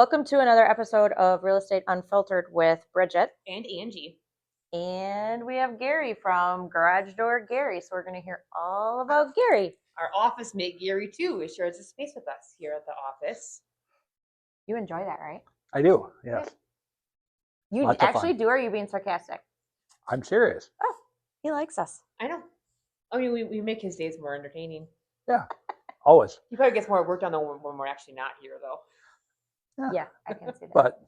Welcome to another episode of Real Estate Unfiltered with Bridget. And Angie. And we have Gary from Garage Door Gary. So we're going to hear all about Gary. Our office mate, Gary, too, is shares a space with us here at the office. You enjoy that, right? I do, yes. You Lots of actually fun. do, or are you being sarcastic? I'm serious. Oh, he likes us. I know. I mean, we make his days more entertaining. Yeah, always. He probably gets more work done when we're actually not here, though. Yeah, I can see that. But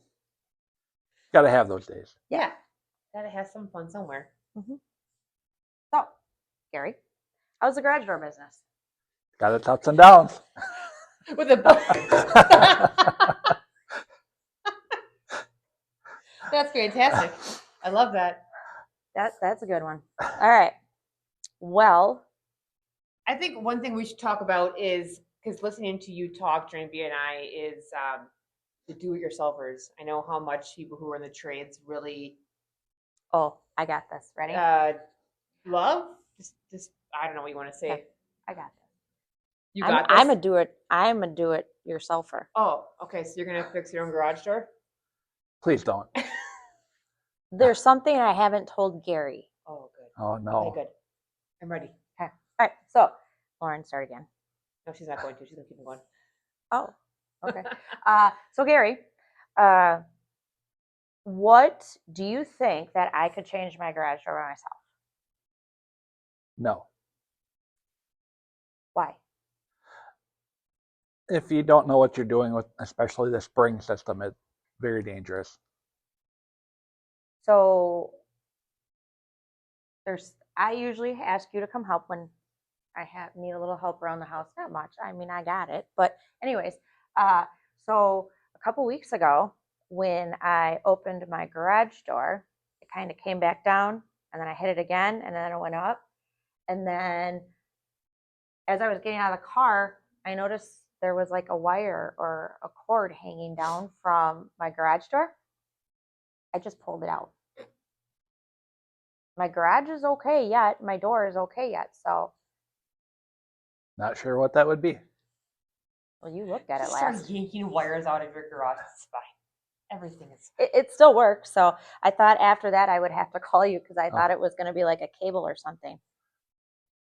got to have those days. Yeah. Gotta have some fun somewhere. So, Gary, how's the garage door business? Got its ups and downs. With a book. That's fantastic. I love that. That's a good one. All right. Well, I think one thing we should talk about is, because listening to you talk during BNI is the do-it-yourselfers. I know how much people who are in the trades really oh, I got this. Ready? love. Just I don't know what you want to say. Okay. I got this. You got this? I'm a do it yourselfer. Oh, okay. So you're gonna fix your own garage door? Please don't. There's something I haven't told Gary. Oh, good. Oh, no. Okay, good. I'm ready. Okay. All right. So, Lauren, start again. No, she's not going to. She's gonna keep it going. Oh, okay. So Gary, what do you think that I could change my garage door by myself? No. Why? If you don't know what you're doing with, especially the spring system, it's very dangerous. So I usually ask you to come help when I need a little help around the house. Not much. I mean, I got it. But anyways, so a couple weeks ago, when I opened my garage door, it kind of came back down, and then I hit it again, and then it went up. And then as I was getting out of the car, I noticed there was like a wire or a cord hanging down from my garage door. I just pulled it out. My garage is okay yet. My door is okay yet. So, Not sure what that would be. well, you looked at it Just start last. yanking wires out of your garage. It's fine. Everything is fine. It still works. So I thought after that I would have to call you because I thought it was going to be like a cable or something.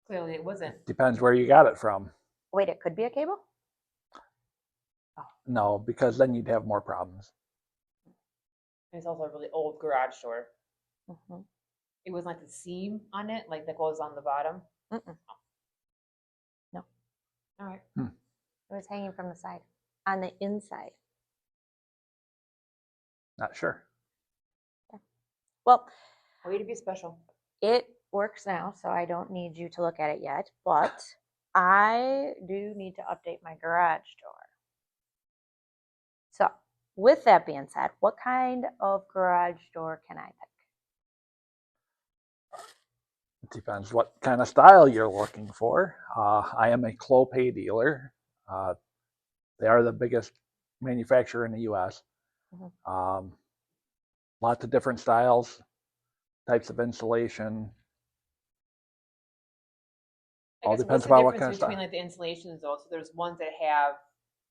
Clearly, it wasn't. Depends where you got it from. Wait, it could be a cable? No, because then you'd have more problems. It's also a really old garage door. Mm-hmm. It was like the seam on it, like that goes on the bottom. Mm-mm. No. All right. It was hanging from the side, on the inside. Not sure. Well, Way to be special. it works now, so I don't need you to look at it yet, but I do need to update my garage door. So, with that being said, what kind of garage door can I pick? It depends what kind of style you're looking for. I am a Clopay dealer. They are the biggest manufacturer in the U.S. Lots of different styles, types of insulation. All depends about what kind of between style. like the insulations though. So there's ones that have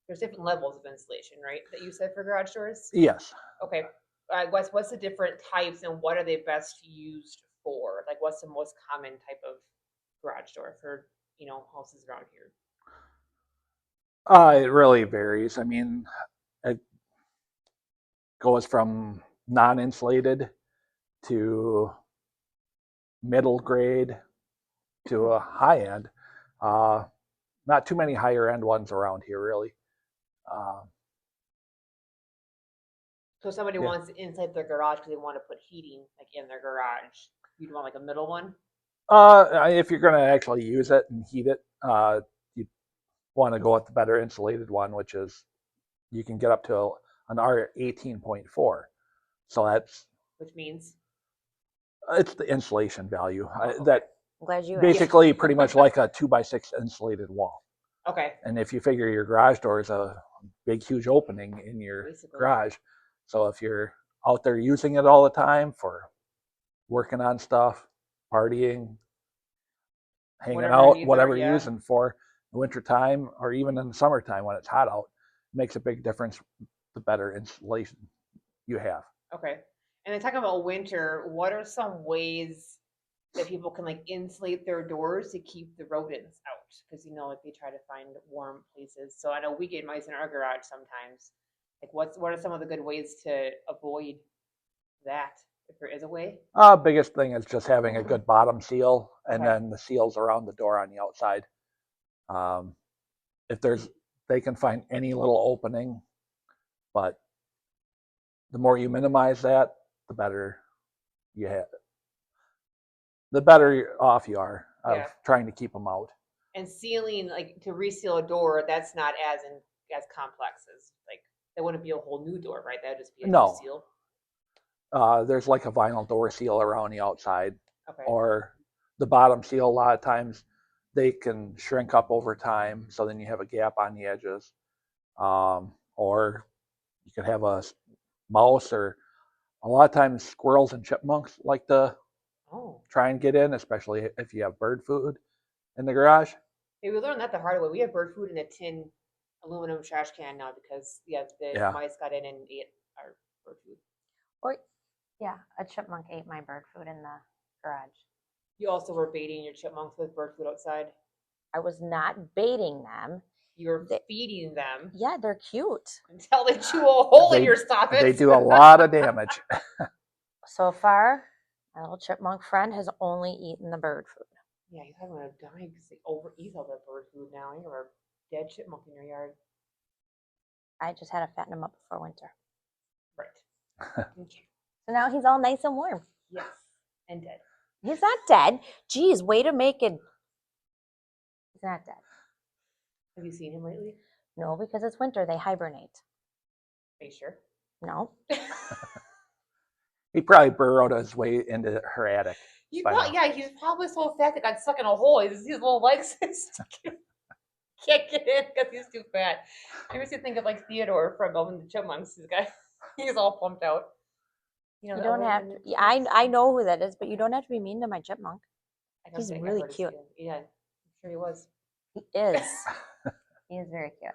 there's different levels of insulation, right? That you said for garage doors. Yes. Okay. What's the different types and what are they best used for? Like, what's the most common type of garage door for houses around here? It really varies. I mean, it goes from non-insulated to middle grade to a high end. Not too many higher end ones around here, really. So if somebody wants inside their garage because they want to put heating like in their garage, you'd want like a middle one? If you're going to actually use it and heat it, you want to go with the better insulated one, which is you can get up to an R18.4. So Which means it's the insulation value. Okay. That I'm glad you asked. basically pretty much like a 2x6 insulated wall. okay. And if you figure your garage door is a big, huge opening in your Basically. garage, so if you're out there using it all the time for working on stuff, partying, hanging Whatever out, needs whatever are, you're yeah. using for the winter time or even in the summertime when it's hot out, it makes a big difference the better insulation you have. Okay. And then talking about winter, what are some ways that people can like insulate their doors to keep the rodents out? Because like they try to find warm places. So I know we get mice in our garage sometimes. Like what are some of the good ways to avoid that, if there is a way? Biggest thing is just having a good bottom seal, and Okay. then the seals around the door on the outside. If they can find any little opening, but the more you minimize that, the better you have, the better off you are of Yeah. trying to keep them out. And sealing, like to reseal a door, that's not as complex as like that wouldn't be a whole new door, right? That would just be a No. new seal. There's like a vinyl door seal around the outside, Okay. or the bottom seal. A lot of times they can shrink up over time, so then you have a gap on the edges. Or you could have a mouse, or a lot of times squirrels and chipmunks like to Oh. try and get in, especially if you have bird food in the garage. Hey, we learned that the hard way. We have bird food in a tin aluminum trash can now because the mice got in and ate our bird food. Or, yeah, a chipmunk ate my bird food in the garage. You also were baiting your chipmunks with bird food outside. I was not baiting them. You were feeding them Yeah, they're cute. until they chew a hole in your soffits. They do a lot of damage. So far, my little chipmunk friend has only eaten the bird food. Yeah, you're having a dying because they overeat all that bird food now. You have a dead chipmunk in your yard. I just had to fatten him up before winter. Right. Okay. So now he's all nice and warm. Yes. And dead. He's not dead. Geez, way to make it. He's not dead. Have you seen him lately? No, because it's winter. They hibernate. Are you sure? No. He probably burrowed his way into her attic. He's by probably, now. yeah, he's probably so fat that got stuck in a hole. His little legs stuck in, can't get in because he's too fat. I used to think of like Theodore from Alvin the Chipmunks. This guy, he's all plumped out. You don't have to. Yeah, I know who that is, but you don't have to be mean to my chipmunk. He's really cute. Yeah, I'm sure he was. He is. He is very cute.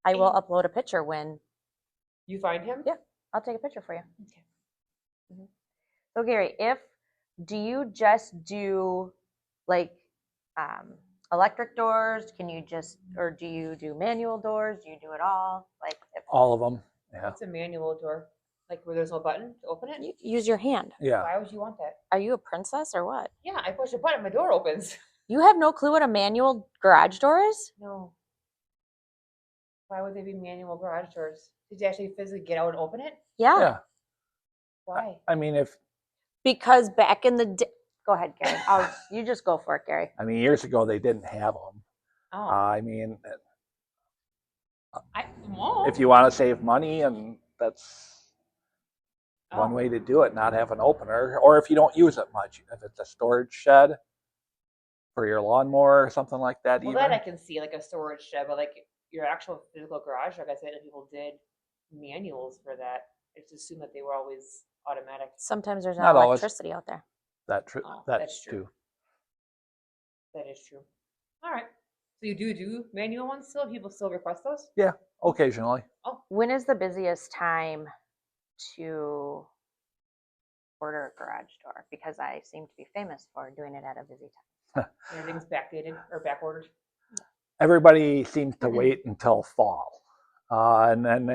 I will upload a picture when You find him? Yeah. I'll take a picture for you. Okay. So Gary, do you just do like electric doors? Or do you do manual doors? Do you do it all? Like All of them. Yeah. What's a manual door? Like where there's no button to open it? you use your hand. Yeah. Why would you want that? Are you a princess or what? Yeah, I push a button, my door opens. You have no clue what a manual garage door is? No. Why would they be manual garage doors? Did you actually physically get out and open it? Yeah. Yeah. Why? I mean, Because back in the day, go ahead, Gary. You just go for it, Gary. years ago they didn't have them. Oh. I mean, Won't. if you want to save money, and that's Oh. one way to do it, not have an opener, or if you don't use it much, if it's a storage shed for your lawnmower or something like that. Well, even that I can see, like a storage shed, but like your actual physical garage, like I said, people did manuals for that. I just assumed that they were always automatic. Sometimes there's Not not always. electricity out there. Oh, that's that's true. too. That is true. All right. So you do manual ones still? People still request those? Yeah, occasionally. When is the busiest time to order a garage door? Because I seem to be famous for doing it at a busy time. Everything's backdated or back ordered. Everybody seems to wait until fall, and then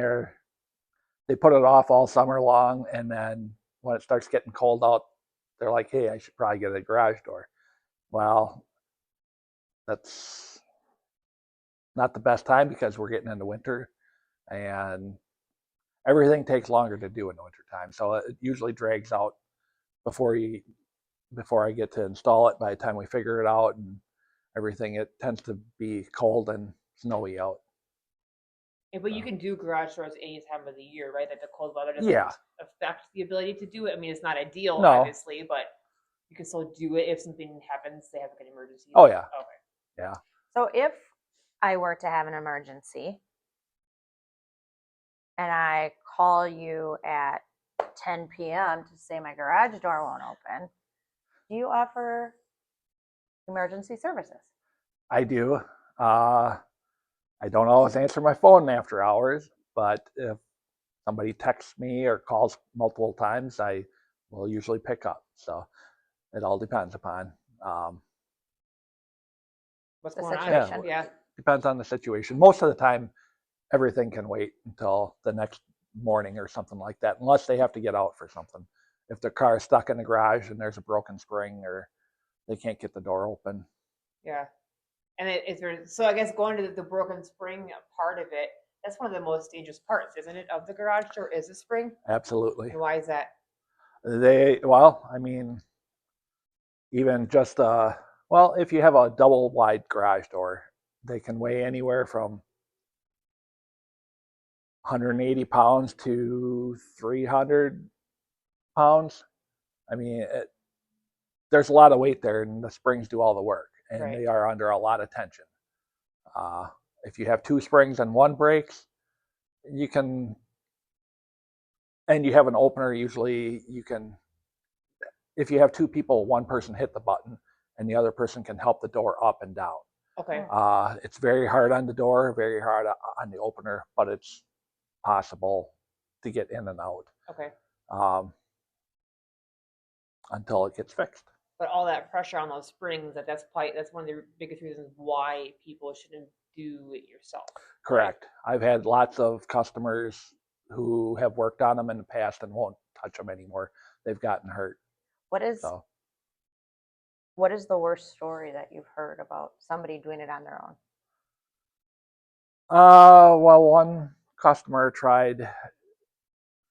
they put it off all summer long, and then when it starts getting cold out, they're like, "Hey, I should probably get a garage door." Well, that's not the best time because we're getting into winter, and everything takes longer to do in the winter time. So it usually drags out before I get to install it. By the time we figure it out and everything, it tends to be cold and snowy out. Yeah, but you can do garage doors any time of the year, right? Like the cold weather doesn't Yeah. affect the ability to do it. I mean, it's not ideal, No. obviously, but you can still do it if something happens. They have like an emergency. Oh, yeah. Okay. Yeah. So if I were to have an emergency and I call you at 10 p.m. to say my garage door won't open, do you offer emergency services? I do. I don't always answer my phone after hours, but if somebody texts me or calls multiple times, I will usually pick up. So it all depends upon What's The going on? situation. Yeah. depends on the situation. Most of the time, everything can wait until the next morning or something like that, unless they have to get out for something. If their car is stuck in the garage and there's a broken spring or they can't get the door open. Yeah. And is there, so I guess going to the broken spring part of it, that's one of the most dangerous parts, isn't it, of the garage door is the spring? Absolutely. And why is that? Well, I mean, even just, well, if you have a double wide garage door, they can weigh anywhere from 180 pounds to 300 pounds. I mean, there's a lot of weight there, and the springs do all the work, and Right. they are under a lot of tension. If you have two springs and one breaks, you can, and you have an opener, usually you can, if you have two people, one person hit the button, and the other person can help the door up and down. Okay. It's very hard on the door, very hard on the opener, but it's possible to get in and out Okay. um, until it gets fixed. But all that pressure on those springs, that's probably, that's one of the biggest reasons why people shouldn't do it yourself. Correct. I've had lots of customers who have worked on them in the past and won't touch them anymore. They've gotten hurt. What is So, what is the worst story that you've heard about somebody doing it on their own? well, one customer tried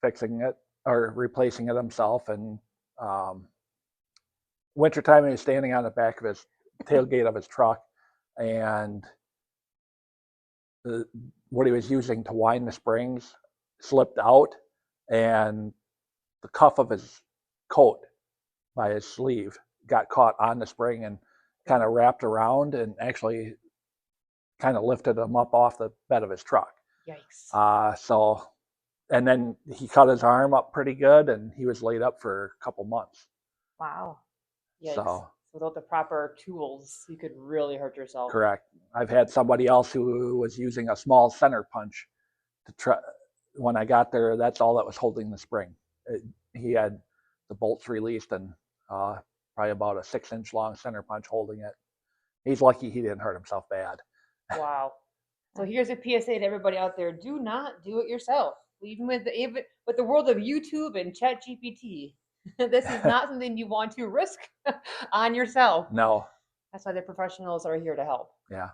fixing it or replacing it himself, and wintertime he was standing on the back of his tailgate of his truck, and what he was using to wind the springs slipped out, and the cuff of his coat by his sleeve got caught on the spring and kind of wrapped around and actually kind of lifted him up off the bed of his truck. Yikes. So, and then he cut his arm up pretty good, and he was laid up for a couple months. Wow. Yikes. So, Without the proper tools, you could really hurt yourself. correct. I've had somebody else who was using a small center punch to try. When I got there, that's all that was holding the spring. He had the bolts released and probably about a 6-inch long center punch holding it. He's lucky he didn't hurt himself bad. Wow. So here's a PSA to everybody out there: do not do it yourself. Even with the world of YouTube and ChatGPT, this is not something you want to risk on yourself. No. That's why the professionals are here to help. Yeah.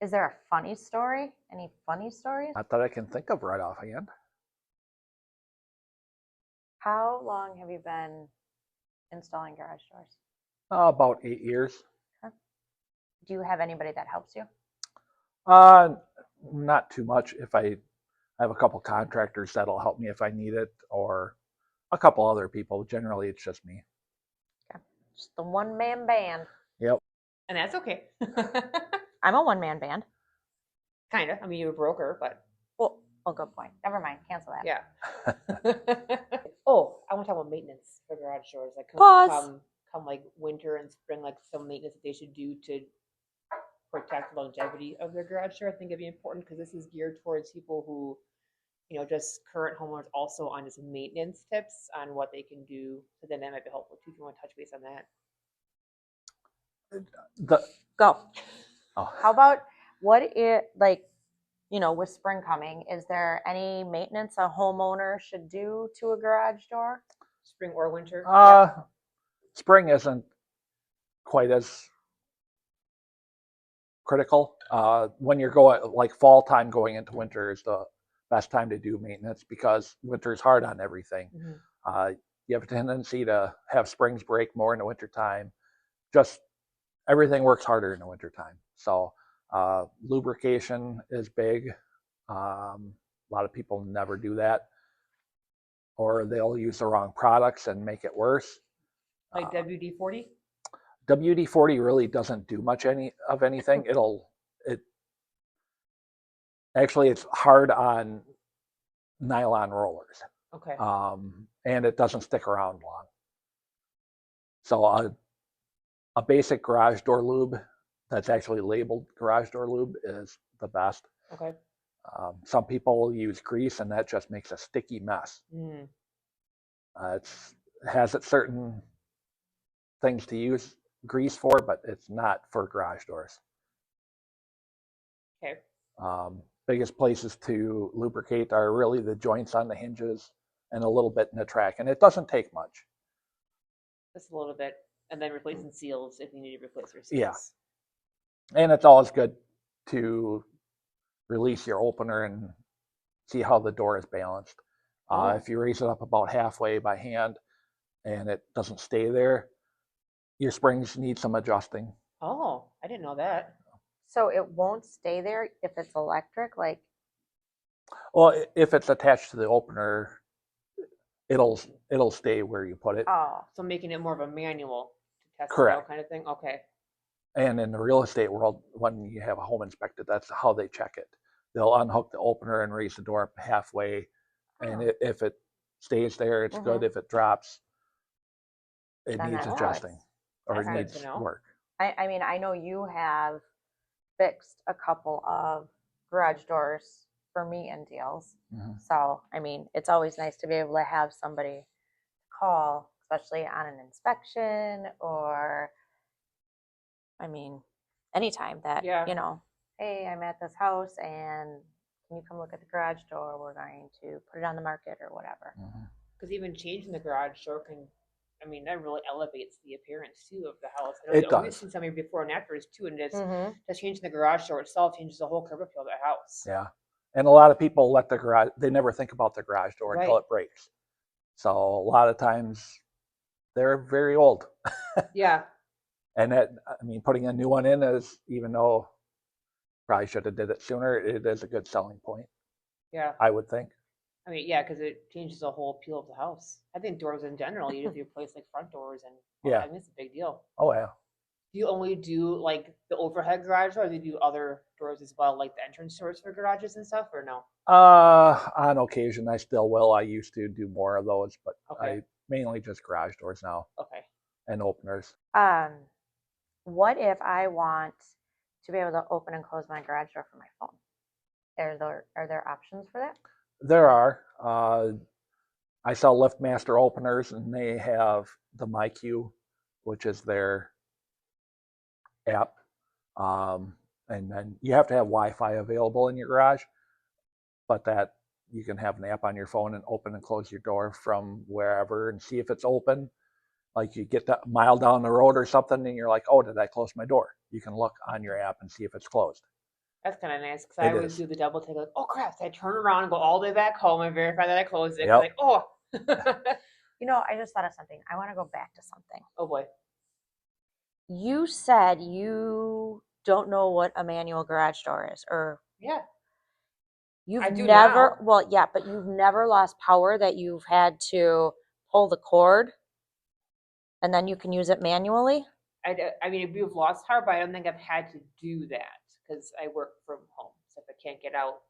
Is there a funny story? Any funny stories? Not that I can think of right offhand. How long have you been installing garage doors? About 8 years. Do you have anybody that helps you? Not too much. If I have a couple contractors that'll help me if I need it, or a couple other people. Generally, it's just me. Just the one-man band. Yep. And that's okay. I'm a one-man band. Kind of. I mean, you're a broker, but Well, good point. Never mind. Cancel that. yeah. Oh, I want to talk about maintenance for garage doors. Like Pause. Come like winter and spring, like some maintenance that they should do to protect the longevity of their garage door. I think it'd be important because this is geared towards people who, just current homeowners also on just maintenance tips on what they can do. So then that might be helpful too if you want to touch base on that. Go. Oh. How about with spring coming, is there any maintenance a homeowner should do to a garage door? Spring or winter? Spring isn't quite as critical. When you're going, like fall time going into winter is the best time to do maintenance because winter is hard on everything. Mhm. You have a tendency to have springs break more in the wintertime. Just everything works harder in the wintertime. So lubrication is big. A lot of people never do that, or they'll use the wrong products and make it worse. Like WD-40? WD-40 really doesn't do much of anything. It's hard on nylon rollers, Okay. and it doesn't stick around long. So a basic garage door lube that's actually labeled garage door lube is the best. Okay. Some people use grease, and that just makes a sticky mess. Mm. It has its certain things to use grease for, but it's not for garage doors. Okay. Biggest places to lubricate are really the joints on the hinges and a little bit in the track, and it doesn't take much. Just a little bit, and then replacing seals if you need to replace your Yeah. seals. And it's always good to release your opener and see how the door is balanced. Oh. If you raise it up about halfway by hand and it doesn't stay there, your springs need some adjusting. Oh, I didn't know that. So it won't stay there if it's electric, like, Well, if it's attached to the opener, it'll stay where you put it. oh, So making it more of a manual to test it Correct. out kind of thing. Okay. And in the real estate world, when you have a home inspected, that's how they check it. They'll unhook the opener and raise the door up halfway, and Oh. if it stays there, it's good. If it drops, it Then needs that adjusting or That's it good needs to know. work. I mean, I know you have fixed a couple of garage doors for me and deals. Mhm. So, I mean, it's always nice to be able to have somebody call, especially on an inspection or, I mean, anytime that, Yeah. you know, hey, I'm at this house and can you come look at the garage door? We're going to put it on the market or whatever. Mhm. Because even changing the garage door can, I mean, that really elevates the appearance too of the house. I know It we've does. seen some of your before and afters too, and Mm-hmm. just changing the garage door itself changes the whole curb appeal of the house. Yeah. And a lot of people let the garage, they never think about the garage door until Right. it breaks. So a lot of times they're very old. Yeah. And that, I mean, putting a new one in is, even though probably should have did it sooner, it is a good selling point, Yeah. I would think. I mean, yeah, because it changes the whole appeal of the house. I think doors in general, you just replace like front doors and Yeah. I mean, it's a big deal. Oh, yeah. Do you only do like the overhead garage door, or do you do other doors as well, like the entrance doors for garages and stuff, or no? On occasion, I still will. I used to do more of those, but Okay. I mainly just garage doors now Okay. and openers. What if I want to be able to open and close my garage door from my phone? Are there options for that? There are. I sell LiftMaster openers, and they have the MyQ, which is their app. And then you have to have Wi-Fi available in your garage, but that you can have an app on your phone and open and close your door from wherever and see if it's open. Like you get that mile down the road or something, and you're like, "Oh, did I close my door?" You can look on your app and see if it's closed. That's kind of nice because I It always is. do the double take, like, oh crap, so I turn around and go all the way back home and verify that I closed it. Yep. Like, oh, You know, I just thought of something. I want to go back to something. oh boy. You said you don't know what a manual garage door is, or Yeah. you've I do never, now. well, yeah, but you've never lost power that you've had to pull the cord and then you can use it manually? I mean, we've lost power, but I don't think I've had to do that because I work from home. So if I can't get out,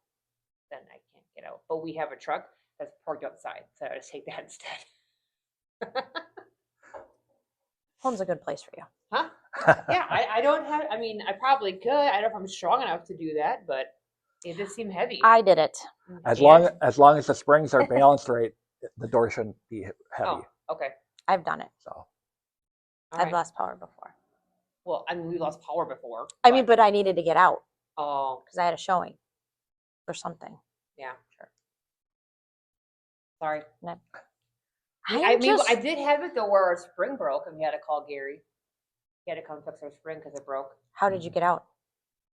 then I can't get out. But we have a truck that's parked outside, so I just take that instead. Home's a good place for you. Huh? Yeah, I don't have. I mean, I probably could. I don't know if I'm strong enough to do that, but it does seem heavy. I did it. As And- long as the springs are balanced right, the door shouldn't be heavy. Oh, okay. I've done it. So All I've right. lost power before. Well, I mean, we lost power before. I mean, but I needed to get out Oh, because I had a showing or something. yeah, sure. Sorry. I I'm mean, just- I did have it though where our spring broke and we had to call Gary. He had to come fix our spring because it broke. How did you get out?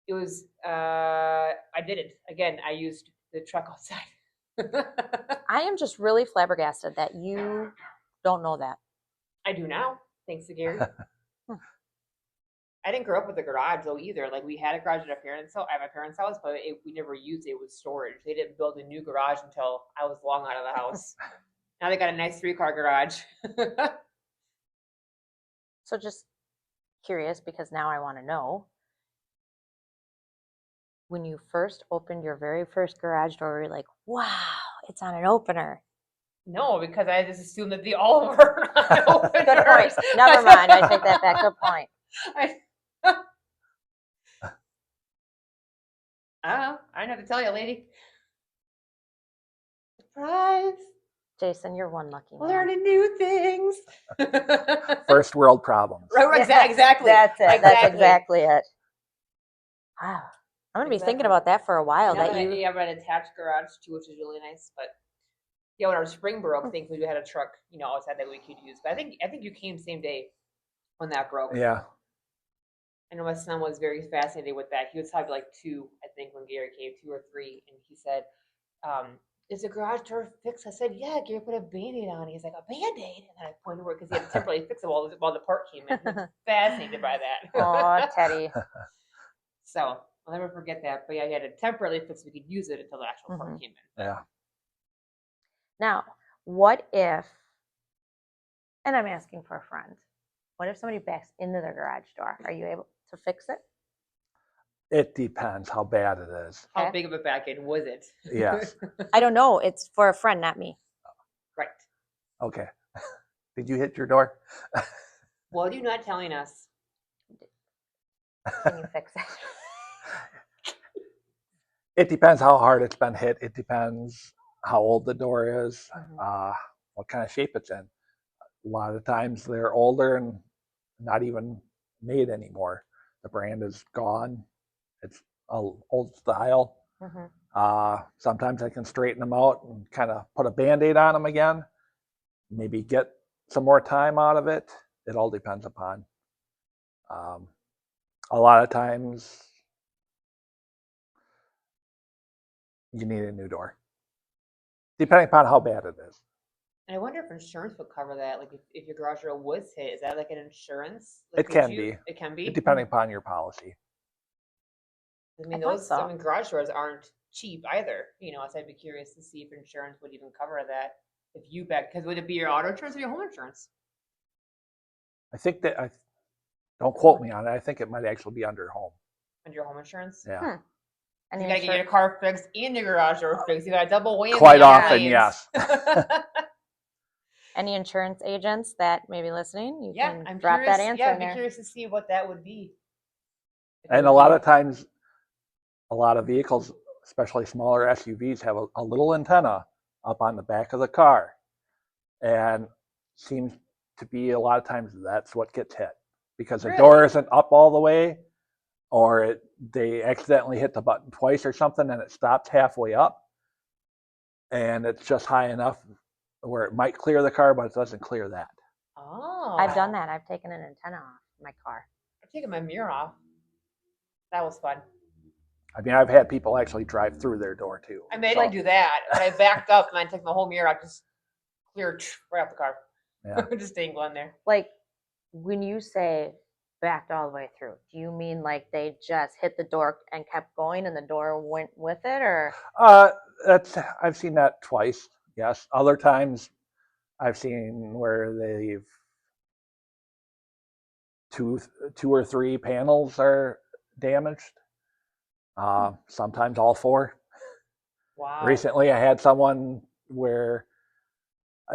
It was, I didn't. Again, I used the truck outside. I am just really flabbergasted that you don't know that. I do now, thanks to Gary. Hmm. I didn't grow up with a garage though either. Like we had a garage at my parents' house, but we never used it. It was storage. They didn't build a new garage until I was long out of the house. Now they got a nice 3-car garage. So just curious because now I want to know. When you first opened your very first garage door, you're like, wow, it's on an opener. No, because I just assumed that they all were openers. Good point. Never mind. I take that back. Good point. I don't have to tell you, lady. Surprise! Jason, you're one lucky man. Learning new things. First world problems. Right, exactly. That's it. That's exactly it. Wow. I'm gonna be thinking Exactly. about that for a while. Now That you you have an attached garage too, which is really nice. But yeah, when our spring broke, thankfully we had a truck, outside that we could use. But I think you came same day when that broke. Yeah. I know my son was very fascinated with that. He was probably like 2, I think, when Gary came, 2 or 3, and he said, "Is the garage door fixed?" I said, "Yeah, Gary put a Band-Aid on it." He's like, "A Band-Aid?" And then I pointed where because he had to temporarily fix it while the part came in. He was fascinated by that. oh, Teddy. So I'll never forget that. But yeah, he had to temporarily fix it. We could use it until the actual Mhm. part came in. Yeah. Now, what if, and I'm asking for a friend, what if somebody backs into their garage door? Are you able to fix it? It depends how bad it is. How Okay. big of a back end was it? Yes. I don't know. It's for a friend, not me. Right. Okay. Did you hit your door? What are you not telling us? Can you fix it? It depends how hard it's been hit. It depends how old the door is, Mhm. what kind of shape it's in. A lot of times they're older and not even made anymore. The brand is gone. It's an old style. Mhm. Sometimes I can straighten them out and kind of put a Band-Aid on them again. Maybe get some more time out of it. It all depends upon. A lot of times you need a new door, depending upon how bad it is. And I wonder if insurance would cover that. Like if your garage door was hit, is that like an insurance? Like, It can be. It can be. Depending upon your policy. I mean, thought so. garage doors aren't cheap either. So I'd be curious to see if insurance would even cover that if you back. Because would it be your auto insurance or your home insurance? I think that don't quote me on it. I think it might actually be under home. Under your home insurance? Yeah. Hmm. And You the gotta get your insurance- car fixed and your garage door fixed. You got a double whammy. Quite on often, your yes. hands. Any insurance agents that may be listening, you Yeah, can I'm drop curious. that answer Yeah, in I'd be there. curious to see what that would be. If it And would a lot be- of times, a lot of vehicles, especially smaller SUVs, have a little antenna up on the back of the car. And seems to be a lot of times that's what gets hit. Because the door Really? isn't up all the way, or they accidentally hit the button twice or something and it stops halfway up. And it's just high enough where it might clear the car, but it doesn't clear that. Oh, I've done that. I've taken an antenna off my car. I've taken my mirror off. That was fun. I mean, I've had people actually drive through their door too. I mean, I so, didn't do that, but I backed up and I took my whole mirror out, just cleared right off the car. Yeah. Just dangling there. Like when you say backed all the way through, do you mean like they just hit the door and kept going and the door went with it, or? I've seen that twice. Yes. Other times, I've seen where they've two or three panels are damaged. Sometimes all 4. Wow. Recently, I had someone where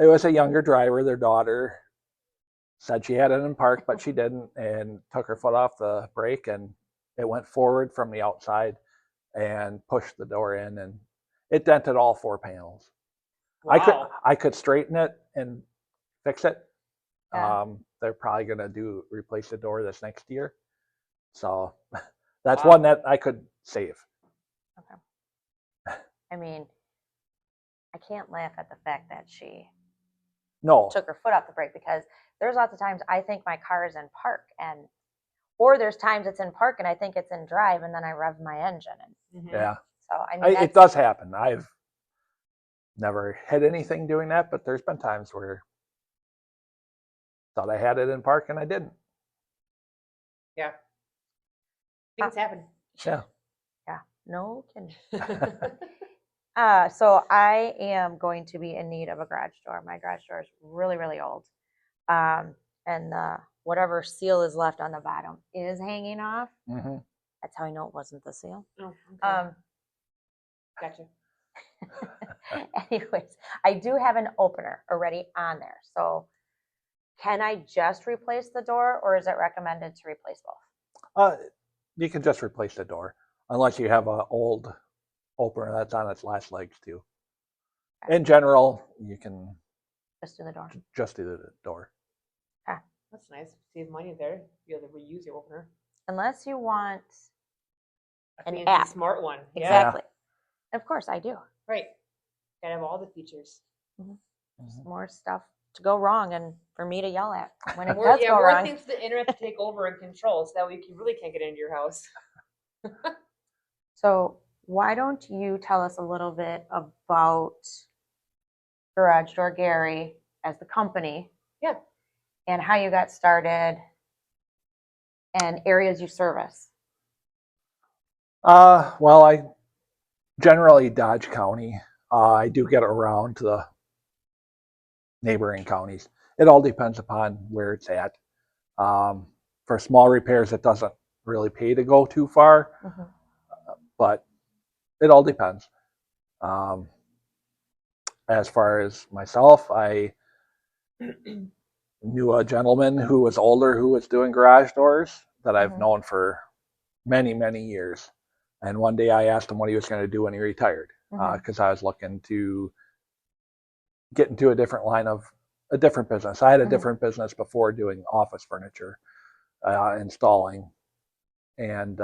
it was a younger driver. Their daughter said she had it in park, but she didn't, and took her foot off the brake, and it went forward from the outside and pushed the door in, and it dented all 4 panels. Wow. I could straighten it and fix it. Yeah. They're probably gonna replace the door this next year, so that's Wow. one that I could save. I mean, I can't laugh at the fact that she No, took her foot off the brake, because there's lots of times I think my car is in park, or there's times it's in park and I think it's in drive, and then I rev my engine, and Mhm. yeah, so I mean it does happen. I've never hit anything doing that, but there's been times where I thought I had it in park and I didn't. Yeah. Things happen. Yeah. no kidding. So I am going to be in need of a garage door. My garage door is really, really old. And whatever seal is left on the bottom is hanging off. Mm-hmm. That's how I know it wasn't the seal. Oh, okay. Gotcha. Anyways, I do have an opener already on there. So can I just replace the door, or is it recommended to replace both? You can just replace the door. unless you have an old opener that's on its last legs too. In general, you can Just do the door. just do the door. That's nice. Save money there. Be able to reuse your opener. Unless you want, A An fancy app. smart one. Yeah. exactly. Of course I do. Right. Gotta have all the features. More stuff to go wrong and for me to yell at when it More, does yeah, go more wrong. things for the internet to take over and control, so that way you really can't get into your house. So why don't you tell us a little bit about Garage Door Gary as the company? Yeah. And how you got started and areas you service. Well, I generally Dodge County. I do get around to the neighboring counties. It all depends upon where it's at. For small repairs, it doesn't really pay to go too far, but it all depends. As far as myself, I knew a gentleman who was older who was doing garage doors that I've known for many, many years. And one day I asked him what he was going to do when he retired, because I was looking to get into a different line of a different business. I had a different business before doing office furniture installing, and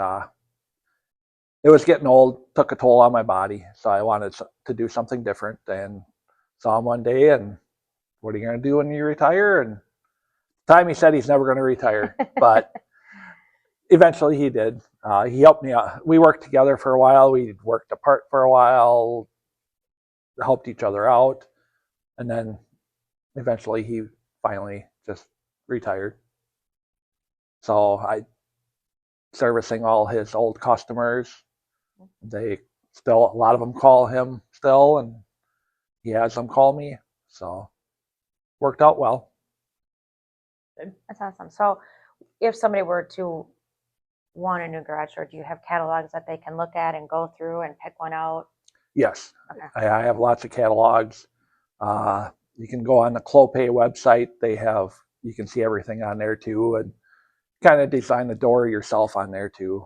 it was getting old, took a toll on my body, so I wanted to do something different. And saw him one day, and what are you going to do when you retire? And the time he said he's never going to retire, but eventually he did. He helped me out. We worked together for a while. We worked apart for a while, helped each other out, and then eventually he finally just retired. So I servicing all his old customers. They still, a lot of them call him still, and he has them call me. So worked out well. That's awesome. So if somebody were to want a new garage door, do you have catalogs that they can look at and go through and pick one out? Yes, Okay. I have lots of catalogs. You can go on the Clopay website. You can see everything on there too, and kind of design the door yourself on there too.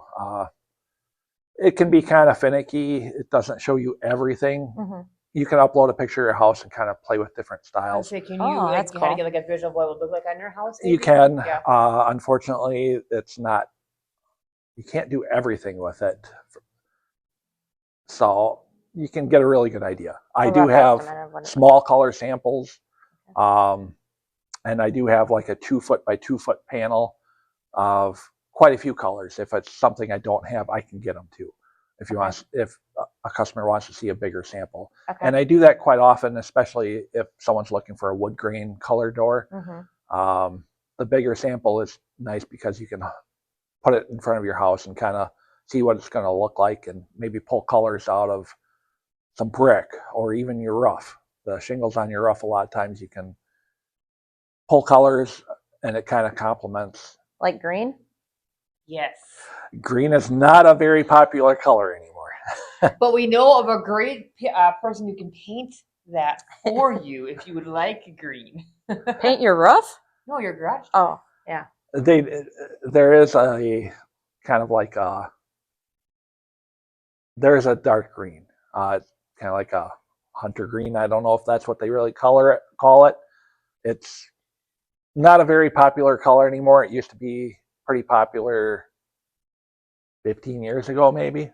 It can be kind of finicky. It doesn't show you everything. You can upload a picture of your house and kind of play with different I styles. say, can Oh, you like that's kind of cool. get like a visual of what it would look like on your house? You maybe? can. Yeah. Unfortunately, it's not. You can't do everything with it. So you can get a really good idea. I do have small color samples, and I do have like a 2 foot by 2 foot panel of quite a few colors. If it's something I don't have, I can get them too. If you want, if a customer wants to see a bigger sample, and I do that quite often, especially if someone's looking for a wood grain color door. The bigger sample is nice because you can put it in front of your house and kind of see what it's going to look like, and maybe pull colors out of some brick or even your roof. The shingles on your roof, a lot of times you can pull colors and it kind of complements. Like green? Yes. Green is not a very popular color anymore. But we know of a great person who can paint that for you if you would like green. Paint your roof? No, your garage. Oh, yeah. There is a kind of like there's a dark green. It's kind of like a hunter green. I don't know if that's what they really call it. It's not a very popular color anymore. It used to be pretty popular 15 years ago, maybe.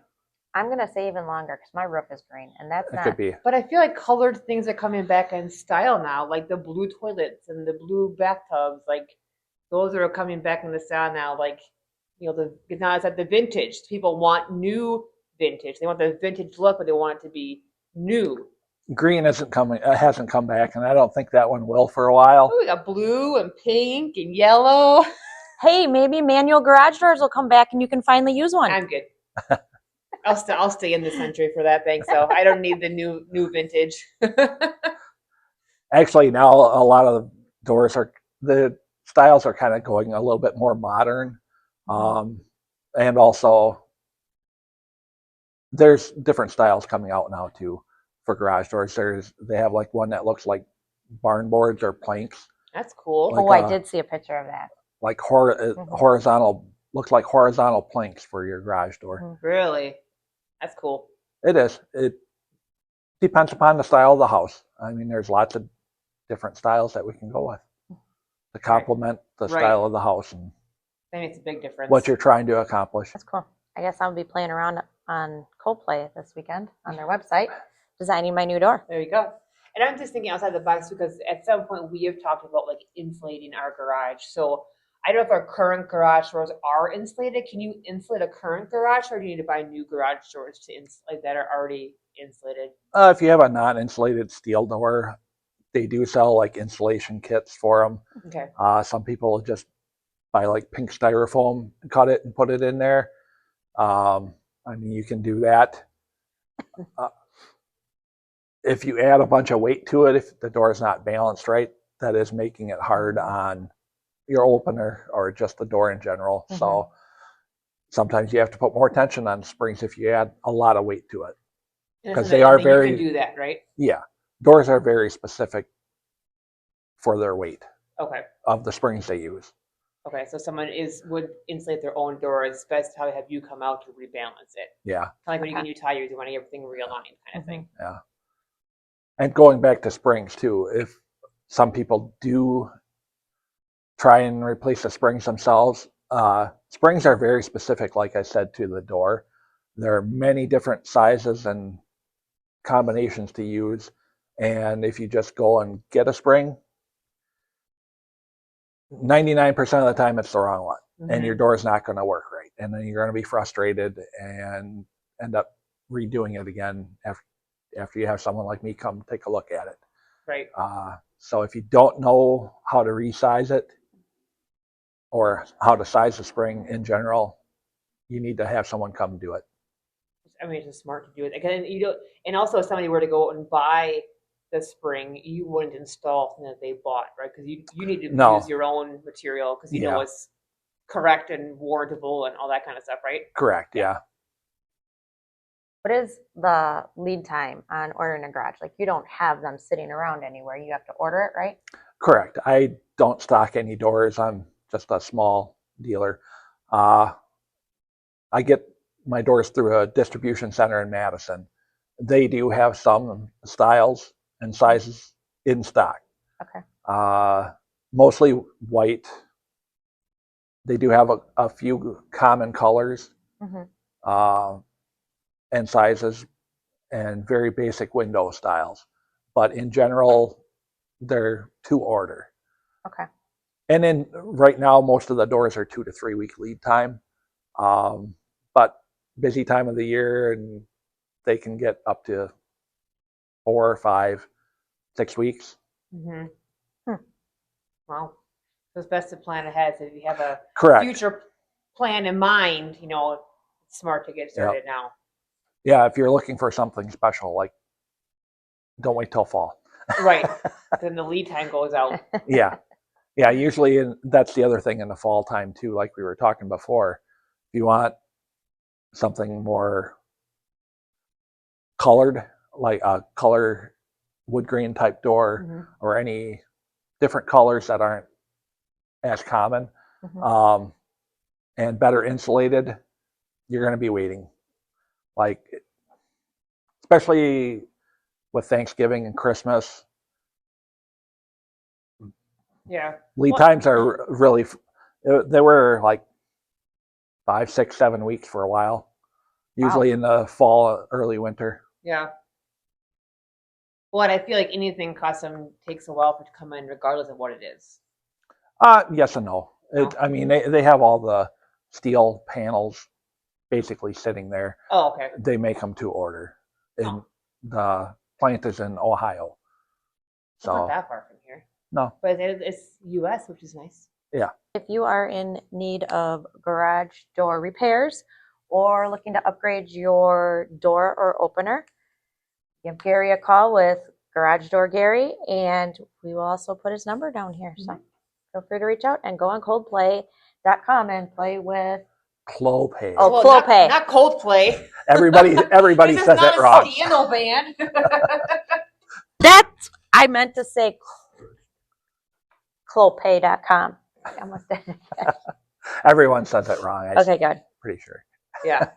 I'm going to say even longer because my roof is green, and that's It not. could be. But I feel like colored things are coming back in style now, like the blue toilets and the blue bathtubs. Like those are coming back in the style now. Like, you know, now it's at the vintage. People want new vintage. They want the vintage look, but they want it to be new. Green hasn't come back, and I don't think that one will for a while. Oh, we got blue and pink and yellow. Hey, maybe manual garage doors will come back and you can finally use one. I'm good. I'll stay in this country for that thing. So I don't need the new vintage. Actually, now a lot of the styles are kind of going a little bit more modern, and also there's different styles coming out now too for garage doors. They have like one that looks like barn boards or planks. That's cool. Like, I did see a picture of that. Like horizontal looks like horizontal planks for your garage door. Mhm. Really? That's cool. It is. It depends upon the style of the house. I mean, there's lots of different styles that we can go with to complement the Right. style of the house and That makes a big difference. what you're trying to accomplish. That's cool. I guess I'll be playing around on Coldplay this weekend on their website, designing my new door. There you go. And I'm just thinking outside the box because at some point we have talked about like insulating our garage. So I don't know if our current garage doors are insulated. Can you insulate a current garage, or do you need to buy new garage doors to insulate that are already insulated? If you have a non-insulated steel door, they do sell like insulation kits for them. Okay. Some people just buy like pink styrofoam, cut it and put it in there. I mean, you can do that. If you add a bunch of weight to it, if the door is not balanced right, that is making it hard on your opener or just the door in general. Mhm. So sometimes you have to put more tension on the springs if you add a lot of weight to it. And 'Cause it's they something- are and you very- can do that, right? Yeah, doors are very specific for their weight Okay. of the springs they use. Okay. So someone would insulate their own door. It's best to have you come out to rebalance it. Yeah. Kind of like when you get Okay. new tires, you want everything realigned, kind of thing. And going back to springs too, if some people do try and replace the springs themselves, springs are very specific, like I said, to the door. There are many different sizes and combinations to use. And if you just go and get a spring, 99% of the time it's the wrong one. And your door is not going to work right. And then you're going to be frustrated and end up redoing it again after you have someone like me come take a look at it. Right. So if you don't know how to resize it or how to size the spring in general, you need to have someone come do it. I mean, it's just smart to do it. Again, you don't, and also if somebody were to go out and buy the spring, you wouldn't install something that they bought, right? Because you need to No. use your own material because you know Yeah. it's correct and warrantable and all that kind of stuff, right? Correct, yeah. What is the lead time on ordering a garage? Like, you don't have them sitting around anywhere. You have to order it, right? Correct. I don't stock any doors. I'm just a small dealer. I get my doors through a distribution center in Madison. They do have some styles and sizes in stock. Okay. Mostly white. They do have a few common colors Mm-hmm. and sizes and very basic window styles. But in general, they're to order. Okay. And then right now, most of the doors are 2 to 3 week lead time. But busy time of the year, and they can get up to 4, 5, 6 weeks. Mm-hmm. Hmm. Well, so it's best to plan ahead. So if you have a Correct. future plan in mind, you know, it's smart to get started now. Yeah, if you're looking for something special, like don't wait till fall. Right. Then the lead time goes out. Yeah. Yeah, usually that's the other thing in the fall time too, like we were talking before. If you want something more colored, like a color wood grain type door Mm-hmm. or any different colors that aren't as common, Mm-hmm. and better insulated, you're going to be waiting. Like, especially with Thanksgiving and Christmas, Yeah. lead Well- times are really, they were like 5, 6, 7 weeks for a while, usually in the fall, early winter. Yeah. Well, and I feel like anything custom takes a while for it to come in, regardless of what it is. Yes and no. No. I mean, they have all the steel panels basically sitting there. Oh, okay. They make them to order. And Oh. the plant is in Ohio. It's not So, that far from here. no. But it's US, which is nice. If you are in need of garage door repairs or looking to upgrade your door or opener, give Gary a call with Garage Door Gary, and we will also put his number down here. So feel free to reach out and go on coldplay.com and play with. Clopay. Oh, Well, Clopay. not Coldplay. Everybody This is says not it a wrong. scandal band. That's, I meant to say Clopay.com. I almost did it. Everyone says it wrong. I'm Okay, good. pretty sure. Yeah.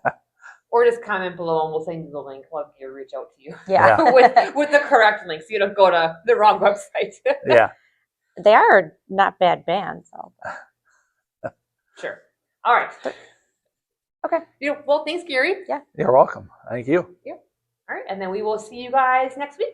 Or just comment below and we'll send you the link. We'll have Gary reach out to you Yeah. with the correct link so you don't go to the wrong website. Yeah. They are not bad bands. So. Sure. All right. Okay. Well, thanks, Gary. Yeah. You're welcome. Thank you. All right. And then we will see you guys next week.